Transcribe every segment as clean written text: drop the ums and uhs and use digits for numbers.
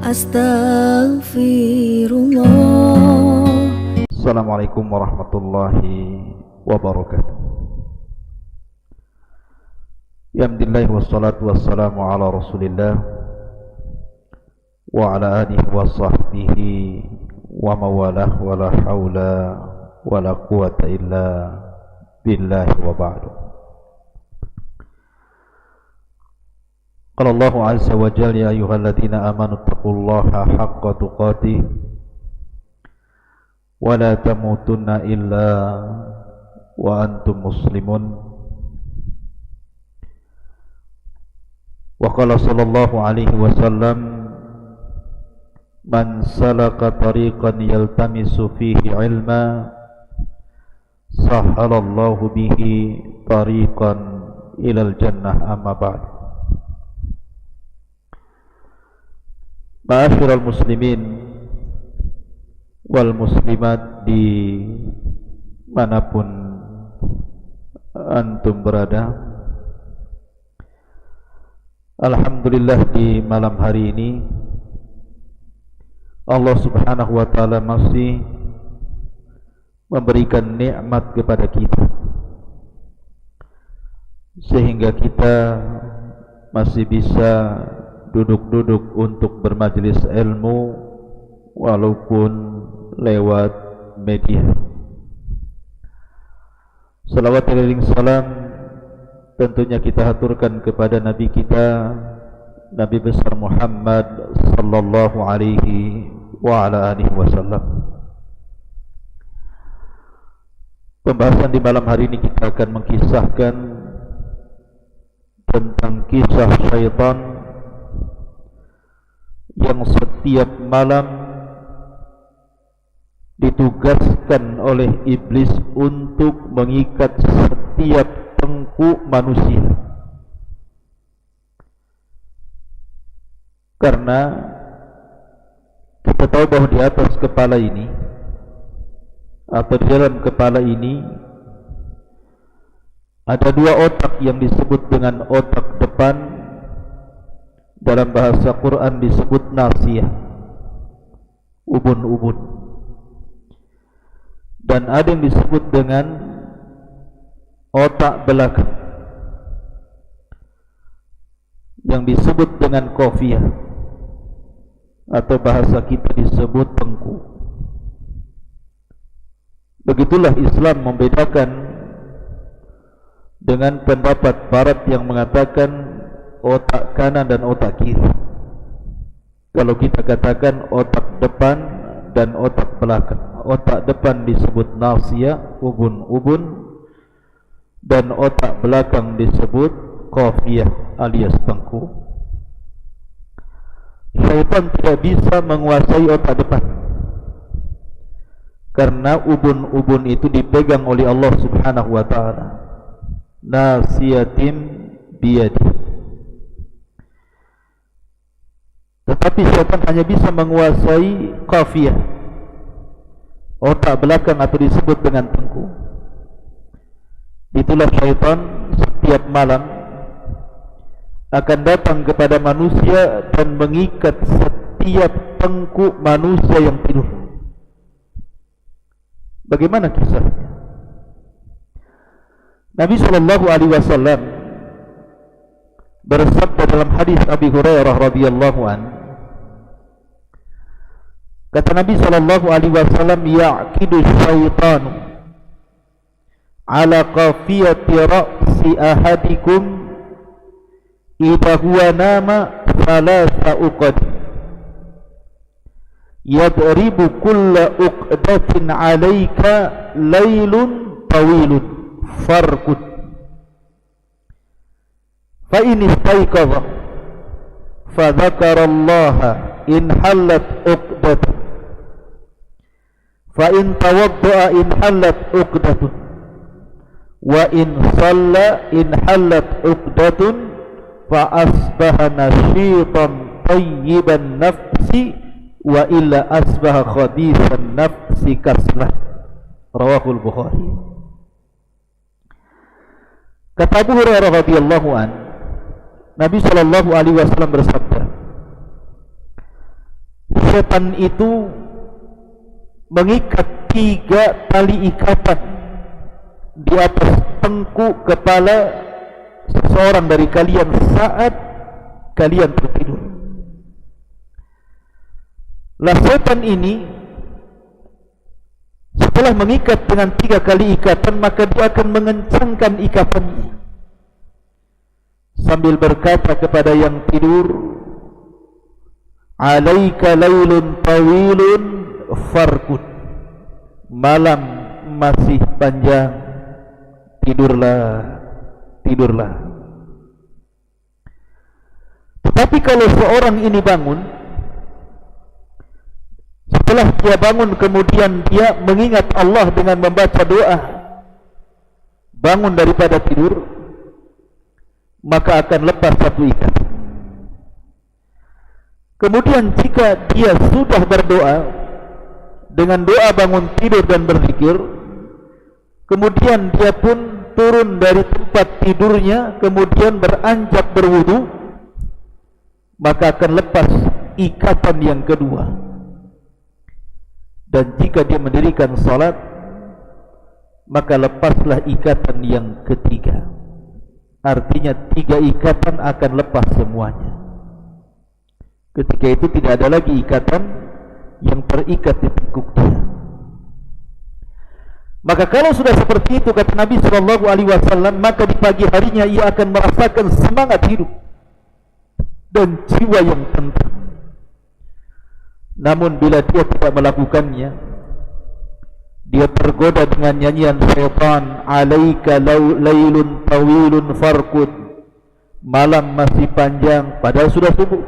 Astaghfirullah. Assalamualaikum warahmatullahi wabarakatuh. Alhamdulillah wassalatu wassalamu ala Rasulillah wa ala alihi wa sahbihi wa mawalah wa la hawla wa la quwata illa billahi wa ba'du. Qala Allahu azza wa jalla ya ayyuhalladzina amanu taqullaha haqqa tuqatih wa la tamutunna illa wa antum muslimun. Wa qala sallallahu alaihi wasallam man salaka tariqan yaltamisu fihi ilma sahhalallahu bihi tariqan ilal jannah. Amma ba'd. Ma'asyiral muslimin wal muslimat di manapun antum berada, alhamdulillah di malam hari ini Allah subhanahu wa ta'ala masih memberikan nikmat kepada kita sehingga kita masih bisa duduk-duduk untuk bermajlis ilmu walaupun lewat media. Salawat dan salam tentunya kita haturkan kepada Nabi kita, Nabi besar Muhammad sallallahu alaihi wa ala alihi wasallam. Pembahasan di malam hari ini kita akan mengkisahkan tentang kisah syaitan yang setiap malam ditugaskan oleh iblis untuk mengikat setiap tengkuk manusia. Karena kita tahu bahawa di atas kepala ini atau di dalam kepala ini ada dua otak yang disebut dengan otak depan. Dalam bahasa Quran disebut nasiyah, ubun-ubun. Dan ada yang disebut dengan otak belakang yang disebut dengan qafiyah, atau bahasa kita disebut tengkuk. Begitulah Islam membedakan dengan pendapat barat yang mengatakan otak kanan dan otak kiri. Kalau kita katakan otak depan dan otak belakang, otak depan disebut nasiyah, ubun-ubun, dan otak belakang disebut qafiyah alias tengkuk. Syaitan tidak bisa menguasai otak depan karena ubun-ubun itu dipegang oleh Allah subhanahu wa ta'ala. Nasiyatim biyadih. Tetapi syaitan hanya bisa menguasai qafiyah, otak belakang atau disebut dengan tengkuk. Itulah syaitan setiap malam akan datang kepada manusia dan mengikat setiap tengkuk manusia yang tidur. Bagaimana kisahnya? Nabi SAW bersabda dalam hadis Abi Hurairah radhiyallahu anhu, kata Nabi SAW, ya'kidu syaitanu ala qafiyati ra'si ahadikum idha huwa nama thalatha uqad yadribu kulla uqdatin alayka laylun tawilun farqud fa in istayqadha fa dhakara Allah in hallat uqdatun fa in tawadda'a in hallat uqdatun wa in shalla in hallat uqdatun fa asbaha nashitan tayyiban nafsi wa illa asbaha khabithan nafsi kaslah. Rawahul Bukhari. Kata Abu Hurairah radhiyallahu an, Nabi sallallahu alaihi wasallam bersabda, setan itu mengikat 3 tali ikatan di atas tengkuk kepala seseorang dari kalian saat kalian tertidur. Lah setan ini setelah mengikat dengan 3 kali ikatan, maka dia akan mengencangkan ikatannya sambil berkata kepada yang tidur, alaika lailun tawilun farkud, malam masih panjang, tidurlah, tidurlah. Tetapi kalau seorang ini bangun, setelah dia bangun kemudian dia mengingat Allah dengan membaca doa, bangun daripada tidur, maka akan lepas satu ikatan. Kemudian jika dia sudah berdoa dengan doa bangun tidur dan berzikir, kemudian dia pun turun dari tempat tidurnya, kemudian beranjak berwudu, maka akan lepas ikatan yang kedua. Dan jika dia mendirikan salat, maka lepaslah ikatan yang ketiga. Artinya 3 ikatan akan lepas semuanya. Ketika itu tidak ada lagi ikatan yang terikat di tengkuk dia. Maka kalau sudah seperti itu, kata Nabi SAW, maka di pagi harinya ia akan merasakan semangat hidup dan jiwa yang tenang. Namun bila dia tidak melakukannya, dia tergoda dengan nyanyian syaitan, alaika lailun tawilun farkud, malam masih panjang padahal sudah subuh,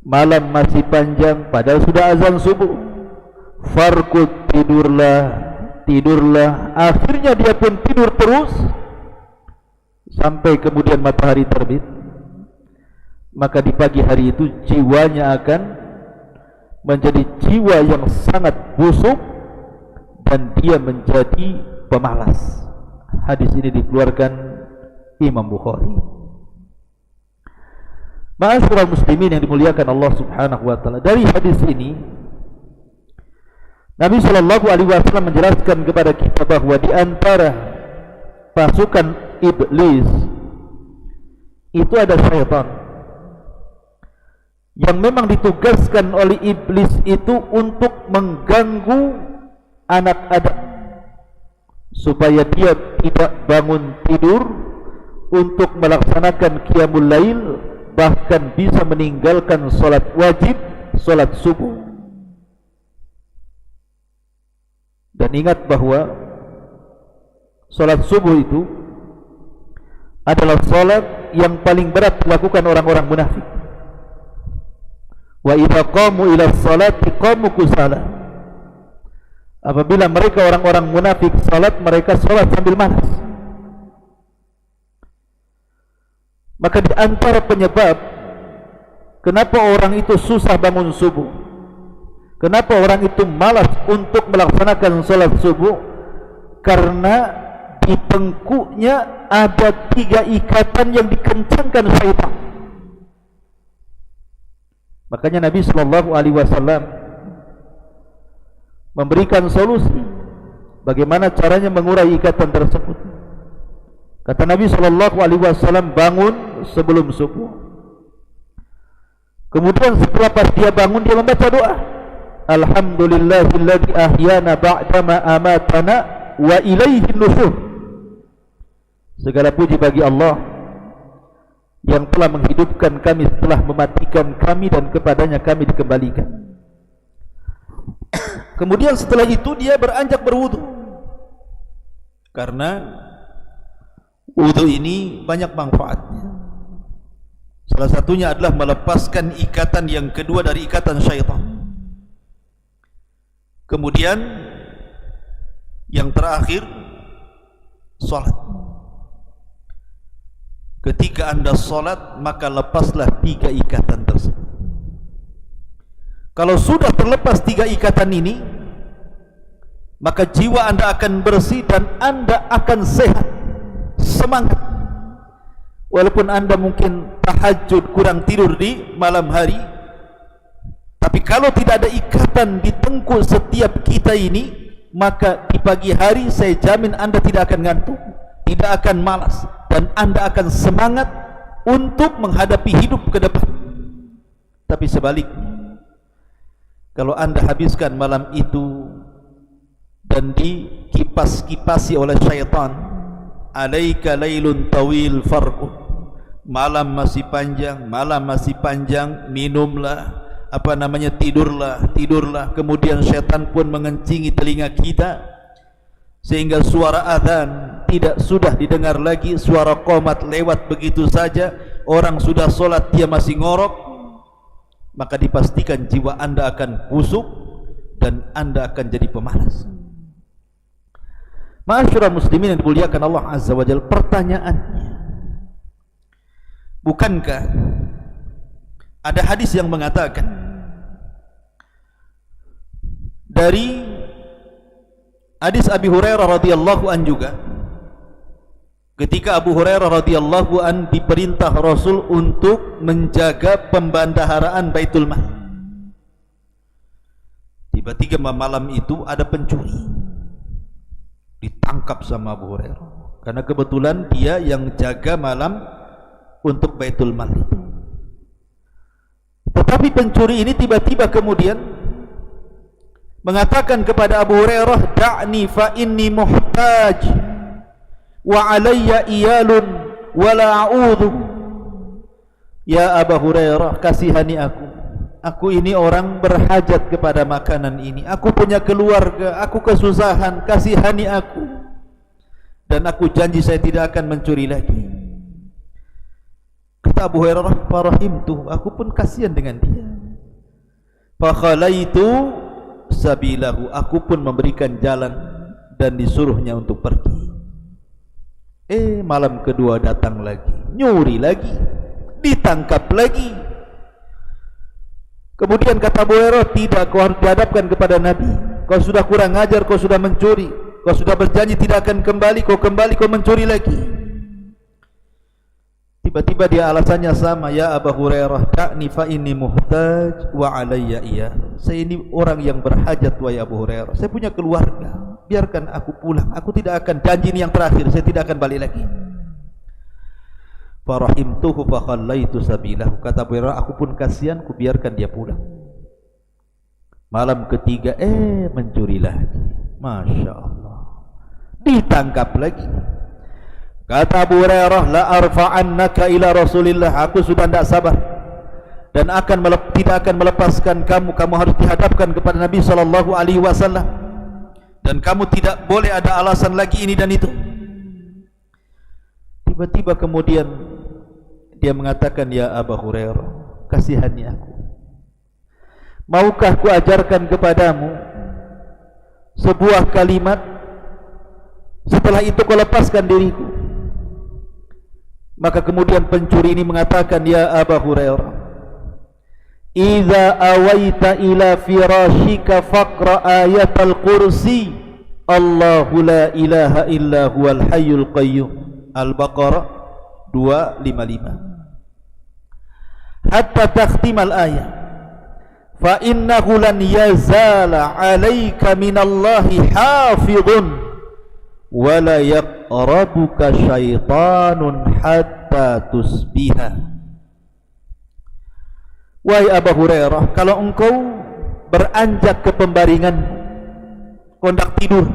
malam masih panjang padahal sudah azan subuh, farkud, tidurlah, tidurlah. Akhirnya dia pun tidur terus sampai kemudian matahari terbit. Maka di pagi hari itu jiwanya akan menjadi jiwa yang sangat busuk dan dia menjadi pemalas. Hadis ini dikeluarkan Imam Bukhari. Ma'asyiral muslimin yang dimuliakan Allah Subhanahu wa taala, dari hadis ini Nabi sallallahu alaihi wasallam menjelaskan kepada kita bahwa di antara pasukan iblis itu ada syaitan yang memang ditugaskan oleh iblis itu untuk mengganggu anak Adam supaya dia tidak bangun tidur untuk melaksanakan qiyamul lail, bahkan bisa meninggalkan solat wajib, solat subuh. Dan ingat bahwa solat subuh itu adalah solat yang paling berat dilakukan orang-orang munafik. Wa idza qamu ila sholati qamu kusala. Apabila mereka orang-orang munafik salat, mereka salat sambil malas. Maka di antara penyebab kenapa orang itu susah bangun subuh, kenapa orang itu malas untuk melaksanakan salat subuh, karena di tengkuknya ada 3 ikatan yang dikencangkan syaitan. Makanya Nabi sallallahu alaihi wasallam memberikan solusi bagaimana caranya mengurai ikatan tersebut. Kata Nabi sallallahu alaihi wasallam, bangun sebelum subuh. Kemudian setelah pas dia bangun, dia membaca doa, alhamdulillahilladzi ahyana ba'dama amatana wa ilaihin nusyur. Segala puji bagi Allah yang telah menghidupkan kami setelah mematikan kami, dan kepadanya kami dikembalikan. Kemudian setelah itu dia beranjak berwudu, karena wudu ini banyak manfaatnya. Salah satunya adalah melepaskan ikatan yang kedua dari ikatan syaitan. Kemudian yang terakhir, salat. Ketika anda salat, maka lepaslah 3 ikatan tersebut. Kalau sudah terlepas 3 ikatan ini, maka jiwa anda akan bersih dan anda akan sehat, semangat. Walaupun anda mungkin tahajud, kurang tidur di malam hari, Tapi kalau tidak ada ikatan di tengkuk setiap kita ini, maka di pagi hari saya jamin Anda tidak akan ngantuk, tidak akan malas, dan Anda akan semangat untuk menghadapi hidup ke depan. Tapi sebaliknya, kalau Anda habiskan malam itu dan dikipas-kipasi oleh syaitan, alaika lailun tawil farqun, malam masih panjang, minumlah, tidurlah. Kemudian syaitan pun mengencingi telinga kita sehingga suara azan tidak sudah didengar lagi, suara qomat lewat begitu saja, orang sudah solat dia masih ngorok, maka dipastikan jiwa Anda akan busuk dan Anda akan jadi pemalas. Ma'asyiral muslimin yang dimuliakan Allah Azza wa Jalla, pertanyaannya, bukankah ada hadis yang mengatakan dari hadis Abi Hurairah radhiyallahu an juga, ketika Abu Hurairah radhiyallahu an diperintah Rasul untuk menjaga pembendaharaan Baitul Mal, tiba-tiba malam itu ada pencuri ditangkap sama Abu Hurairah, karena kebetulan dia yang jaga malam untuk Baitul Mal itu. Tetapi pencuri ini tiba-tiba kemudian mengatakan kepada Abu Hurairah, da'ni fa inni muhtaj wa alayya iyalun wa la a'udhu. Ya Abu Hurairah, kasihani aku ini orang berhajat kepada makanan ini, aku punya keluarga, aku kesusahan, kasihani aku, dan aku janji saya tidak akan mencuri lagi. Kata Abu Hurairah, farahimtu, aku pun kasihan dengan dia. Fakhalaitu sabilahu, aku pun memberikan jalan dan disuruhnya untuk pergi. Malam kedua datang lagi, nyuri lagi, ditangkap lagi. Kemudian kata Abu Hurairah, tidak, kau harus dihadapkan kepada Nabi. Kau sudah kurang ajar, kau sudah mencuri, kau sudah berjanji tidak akan kembali, kau mencuri lagi. Tiba-tiba dia alasannya sama, ya Abu Hurairah, da'ni fa inni muhtaj wa alayya iya. Saya ini orang yang berhajat, wahai Abu Hurairah, saya punya keluarga, biarkan aku pulang, aku tidak akan, janji ini yang terakhir, saya tidak akan balik lagi. Farahimtuhu fa khallaitu sabilahu, kata Abu Hurairah, aku pun kasihan, ku biarkan dia pulang. Malam ketiga mencuri lagi, Masya Allah, ditangkap lagi. Kata Abu Hurairah, la arfa'annaka ila Rasulillah, aku sudah tidak sabar dan tidak akan melepaskan kamu harus dihadapkan kepada Nabi sallallahu alaihi wasallam, dan kamu tidak boleh ada alasan lagi ini dan itu. Tiba-tiba kemudian dia mengatakan, ya Abu Hurairah, kasihani aku, maukah ku ajarkan kepadamu sebuah kalimat, setelah itu kau lepaskan diriku. Maka kemudian pencuri ini mengatakan, ya Abu Hurairah, idza awaita ila firashika faqra ayatal kursi, Allahu la ilaha illa huwal hayyul qayyum, Al-Baqarah 255, hatta takhtimal ayat, fa innahu lan yazala alayka minallahi hafidhun wa la yaqrabuka syaitanun hatta tusbiha. Wahai Abu Hurairah, kalau engkau beranjak ke pembaringan, kau hendak tidur,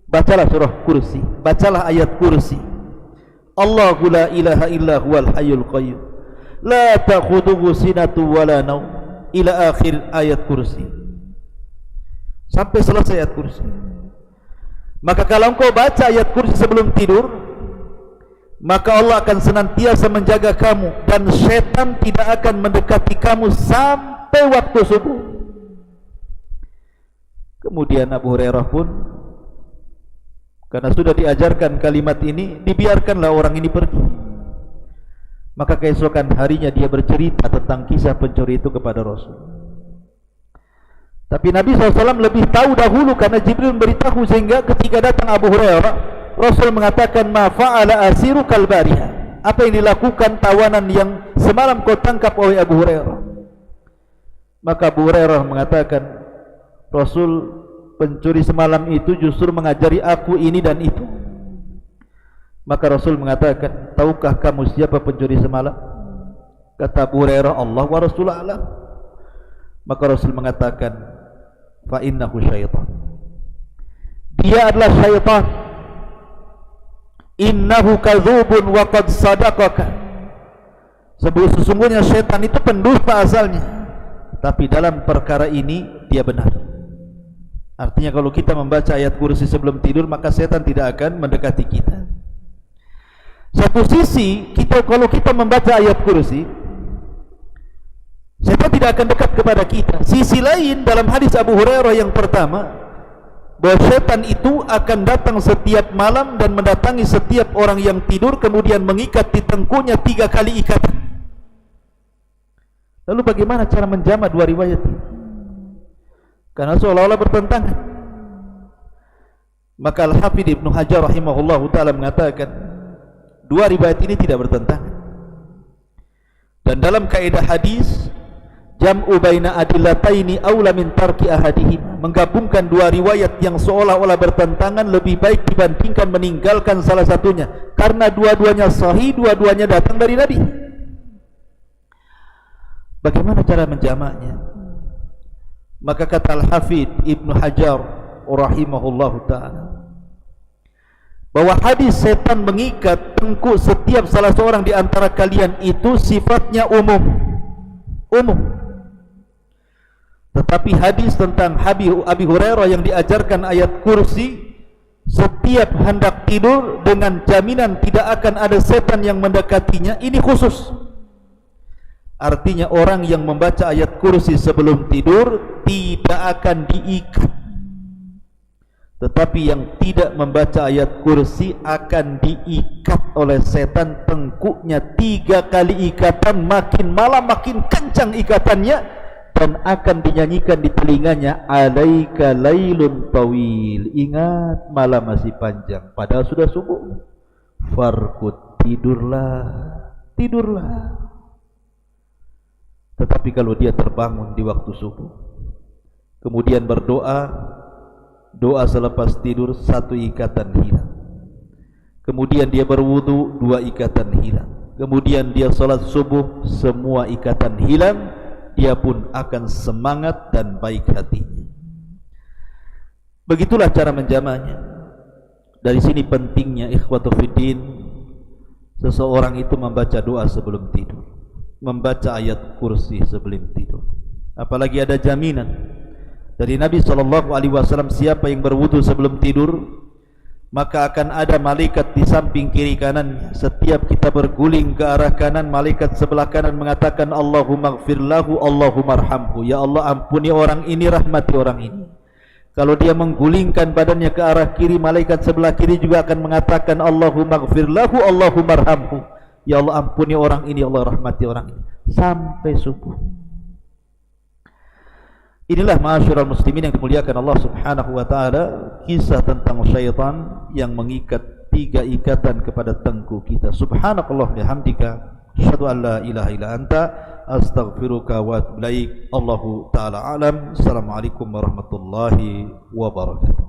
bacalah surah Kursi, bacalah ayat Kursi, Allahu la ilaha illa huwal hayyul qayyum, la ta'khudhuhu sinatu wala naum, ila akhir ayat Kursi, sampai selesai ayat Kursi. Maka kalau engkau baca ayat Kursi sebelum tidur, maka Allah akan senantiasa menjaga kamu dan setan tidak akan mendekati kamu sampai waktu subuh. Kemudian Abu Hurairah pun, karena sudah diajarkan kalimat ini, dibiarkanlah orang ini pergi. Maka keesokan harinya dia bercerita tentang kisah pencuri itu kepada Rasul. Tapi Nabi SAW lebih tahu dahulu karena Jibril memberitahu, sehingga ketika datang Abu Hurairah, Rasul mengatakan, ma fa'ala asiru kalbariha, apa yang dilakukan tawanan yang semalam kau tangkap oleh Abu Hurairah. Maka Abu Hurairah mengatakan, Rasul, pencuri semalam itu justru mengajari aku ini dan itu. Maka Rasul mengatakan, tahukah kamu siapa pencuri semalam? Kata Abu Hurairah, Allah wa Rasulullah alam. Maka Rasul mengatakan, fa innahu syaitan, dia adalah syaitan. Innahu kadzubun wa qad sadaqaka. Sesungguhnya syaitan itu pendusta asalnya, tapi dalam perkara ini dia benar. Artinya kalau kita membaca ayat kursi sebelum tidur, maka syaitan tidak akan mendekati kita. Satu sisi, kalau kita membaca ayat kursi, syaitan tidak akan dekat kepada kita. Sisi lain, dalam hadis Abu Hurairah yang pertama, bahwa syaitan itu akan datang setiap malam dan mendatangi setiap orang yang tidur, kemudian mengikat di tengkuknya 3 kali ikatan. Lalu bagaimana cara menjamak dua riwayat ini? Karena seolah-olah bertentangan. Maka Al-Hafidh Ibnu Hajar rahimahullahu ta'ala mengatakan, dua riwayat ini tidak bertentangan. Dan dalam kaidah hadis, jam'u baina adillataini aula min tarki ahadihim, menggabungkan dua riwayat yang seolah-olah bertentangan lebih baik dibandingkan meninggalkan salah satunya, karena dua-duanya sahih, dua-duanya datang dari Nabi. Bagaimana cara menjamaknya? Maka kata Al-Hafidh Ibnu Hajar rahimahullahu ta'ala, bahwa hadis setan mengikat tengkuk setiap salah seorang di antara kalian itu sifatnya umum. Tetapi hadis tentang Abi Hurairah yang diajarkan ayat kursi setiap hendak tidur dengan jaminan tidak akan ada setan yang mendekatinya, ini khusus. Artinya orang yang membaca ayat kursi sebelum tidur tidak akan diikat. Tetapi yang tidak membaca ayat kursi akan diikat oleh setan, tengkuknya 3 kali ikatan, makin malam makin kencang ikatannya, dan akan dinyanyikan di telinganya, alaika lailun tawil, ingat malam masih panjang, padahal sudah subuh. Farqud, tidurlah. Tetapi kalau dia terbangun di waktu subuh, kemudian berdoa, doa selepas tidur 1 ikatan hilang. Kemudian dia berwudu, 2 ikatan hilang. Kemudian dia salat subuh, semua ikatan hilang. Dia pun akan semangat dan baik hatinya. Begitulah cara menjamaknya. Dari sini pentingnya ikhwatu fiddin, seseorang itu membaca doa sebelum tidur, membaca ayat kursi sebelum tidur. Apalagi ada jaminan dari Nabi SAW, siapa yang berwudu sebelum tidur, maka akan ada malaikat di samping kiri kanannya. Setiap kita berguling ke arah kanan, malaikat sebelah kanan mengatakan, Allahumma gfir lahu, Allahumma arhamhu, ya Allah ampuni orang ini, rahmati orang ini. Kalau dia menggulingkan badannya ke arah kiri, malaikat sebelah kiri juga akan mengatakan, Allahumma gfir lahu, Allahumma arhamhu, ya Allah ampuni orang ini, ya Allah rahmati orang ini, sampai subuh. Inilah ma'asyiral muslimin yang dimuliakan Allah subhanahu wa ta'ala, kisah tentang syaitan yang mengikat 3 ikatan kepada tengkuk kita. Subhanakallah bihamdika, asyhadu an la ilaha illa anta, astaghfiruka wa atubu ilaik. Allahu ta'ala alam. Assalamualaikum warahmatullahi wabarakatuh.